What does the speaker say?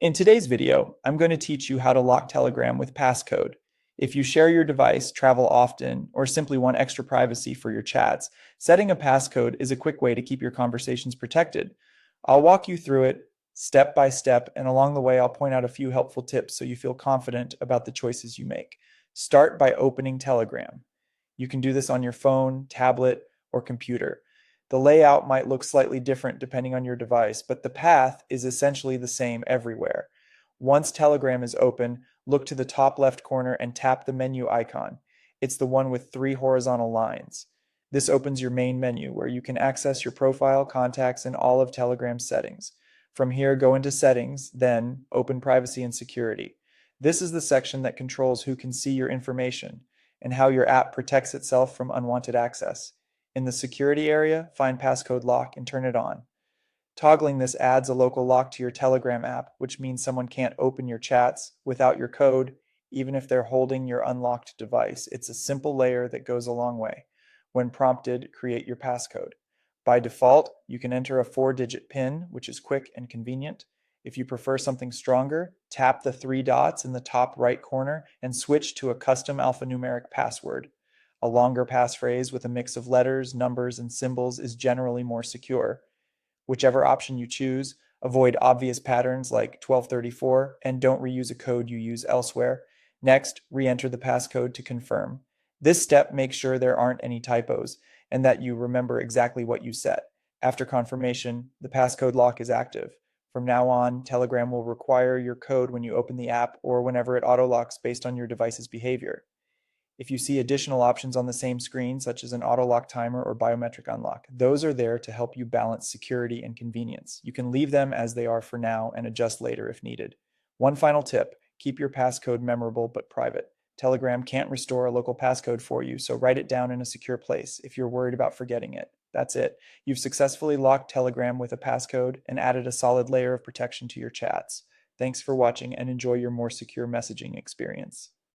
In today's video, I'm going to teach you how to lock Telegram with Passcode. If you share your device, travel often, or simply want extra privacy for your chats, setting a passcode is a quick way to keep your conversations protected. I'll walk you through it step by step, and along the way, I'll point out a few helpful tips so you feel confident about the choices you make. Start by opening Telegram. You can do this on your phone, tablet, or computer. The layout might look slightly different depending on your device, but the path is essentially the same everywhere. Once Telegram is open, look to the top left corner and tap the menu icon. It's the one with three horizontal lines. This opens your main menu where you can access your profile, contacts, and all of Telegram's settings. From here, go into Settings, then open Privacy and Security. This is the section that controls who can see your information and how your app protects itself from unwanted access. In the security area, find Passcode Lock and turn it on. Toggling this adds a local lock to your Telegram app, which means someone can't open your chats without your code, even if they're holding your unlocked device. It's a simple layer that goes a long way. When prompted, create your passcode. By default, you can enter a 4-digit PIN, which is quick and convenient. If you prefer something stronger, tap the three dots in the top right corner and switch to a custom alphanumeric password. A longer passphrase with a mix of letters, numbers, and symbols is generally more secure. Whichever option you choose, avoid obvious patterns like 1234 and don't reuse a code you use elsewhere. Next, re-enter the passcode to confirm. This step makes sure there aren't any typos and that you remember exactly what you set. After confirmation, the passcode lock is active. From now on, Telegram will require your code when you open the app or whenever it auto-locks based on your device's behavior. If you see additional options on the same screen, such as an auto lock timer or biometric unlock, those are there to help you balance security and convenience. You can leave them as they are for now and adjust later if needed. One final tip, keep your passcode memorable but private. Telegram can't restore a local passcode for you, so write it down in a secure place if you're worried about forgetting it. That's it. You've successfully locked Telegram with a passcode and added a solid layer of protection to your chats. Thanks for watching and enjoy your more secure messaging experience.